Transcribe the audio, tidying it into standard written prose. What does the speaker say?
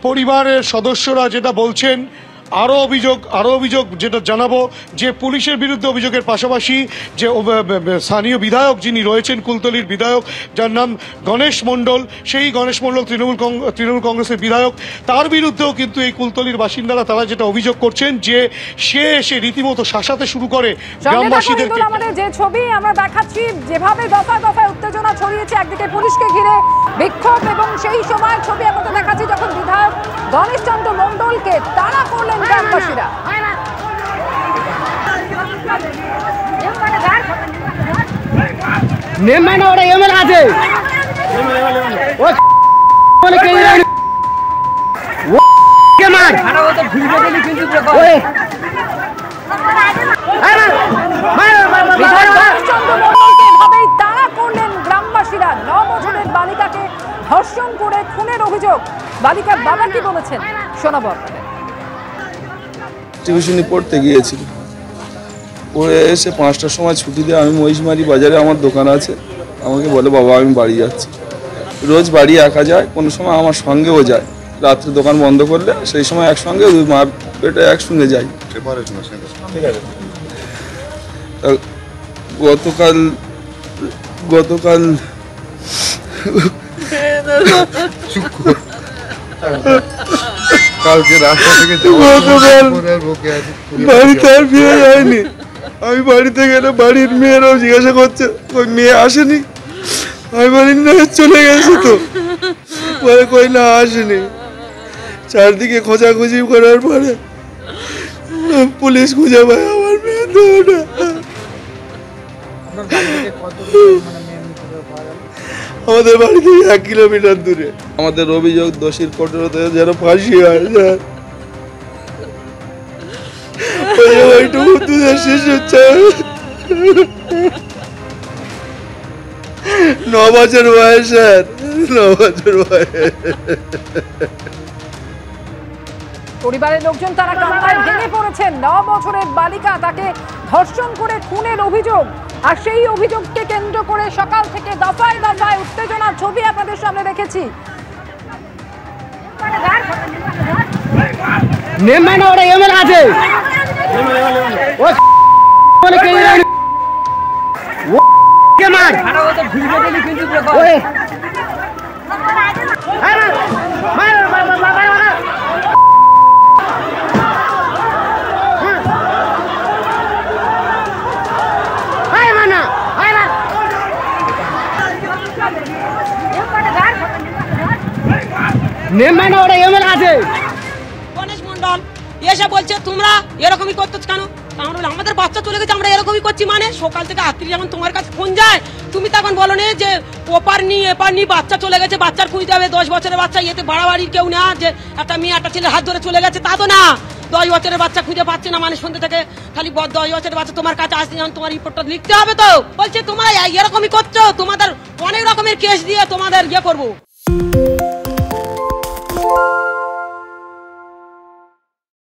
পরিবারের সদস্যরা যেটা বলছেন, আরও অভিযোগ যেটা জানাবো যে পুলিশের বিরুদ্ধে অভিযোগের পাশাপাশি যে স্থানীয় বিধায়ক যিনি রয়েছেন, কুলতলির বিধায়ক যার নাম গণেশ মণ্ডল, সেই গণেশ মণ্ডল তৃণমূল কংগ্রেসের বিধায়ক, তার বিরুদ্ধেও কিন্তু এই কুলতলির বাসিন্দারা তারা যেটা অভিযোগ করছেন যে সে এসে রীতিমতো শাসাতে শুরু করে গ্রামবাসীদেরকে। আমাদের যে ছবি আমরা দেখাচ্ছি, যেভাবে দফায় দফায় উত্তেজনা ছড়িয়েছে, একদিকে পুলিশকে ঘিরে বিক্ষোভ, এবং সেই সময় ছবি আমরা দেখাচ্ছি যখন বিধায়ক গণেশ চন্দ্র মণ্ডলকে তাড়া করলেন গ্রামবাসীরা। গ্রামবাসীরা 9 বছরের বালিকাকে ধর্ষণ করে খুনের অভিযোগ। বালিকার বাবা কি বলেছেন শোনাবো আপনাদের। টিউশনি পড়তে গিয়েছিল, পড়ে এসে 5টার সময় ছুটি দিয়ে আমি মহিষমারি বাজারে আমার দোকান আছে, আমাকে বলে বাবা আমি বাড়ি যাচ্ছি। রোজ বাড়ি একা যায়, কোনো সময় আমার সঙ্গেও যায়, রাত্রে দোকান বন্ধ করলে সেই সময় একসঙ্গে দুই মা বেটা একসঙ্গে যাই। গতকাল কালকে রাস্তা থেকে বাড়িতে আর ফিরে যায়নি। আমি বাড়িতে গেলে বাড়ির মেয়েরাও জিজ্ঞাসা করছে ওই মেয়ে আসেনি, আমি বলি না চলে গেছে তো, বলে কই না আসেনি। চারদিকে খোঁজাখুঁজি করার পরে পুলিশ খুঁজে পায় আমার মেয়ে তো। আমাদের বাড়ি থেকে 1 কিলোমিটার দূরে। আমাদের অভিযোগ দোষীর কঠোরতা যেন ফাঁসি হয়। ওইটুকু দুধের শিশু 9 বছর বয়স, 9 বছর বয়স। পরিবারের লোকজন তারা কান্নায় ভেঙে পড়েছেন। 9 বছরের বালিকা, তাকে ধর্ষণ করে খুনের অভিযোগ, আর সেই অভিযোগকে কেন্দ্র করে সকাল থেকে দফায় দফায় উত্তেজনার ছবি আপনাদের সামনে রেখেছি। গণেশ মণ্ডল এসে বলছে তোমরা এরকমই করছো কেন? আমাদের বাচ্চা চলে গেছে, আমরা এরকমই করছি। মানে সকাল থেকে রাত্রি যখন তোমার কাছে ফোন যায়, তুমি তখন বলো নি যে ওপার নি এপার নি, বাচ্চা চলে গেছে, বাচ্চার খুঁজতে হবে। 10 বছরের বাচ্চা, এতে বাড়াবাড়ির কেউ না যে একটা মেয়ে একটা ছেলের হাত ধরে চলে গেছে, তা তো না। 10 বছরের বাচ্চা খুঁজে পাচ্ছে না, মানে সন্ধ্যে থেকে খালি 10 বছরের বাচ্চা তোমার কাছে আসছে, যখন তোমার রিপোর্টটা লিখতে হবে তো বলছে তোমরা এরকমই করছো, তোমাদের অনেক রকমের কেস দিয়ে তোমাদের ইয়ে করবো।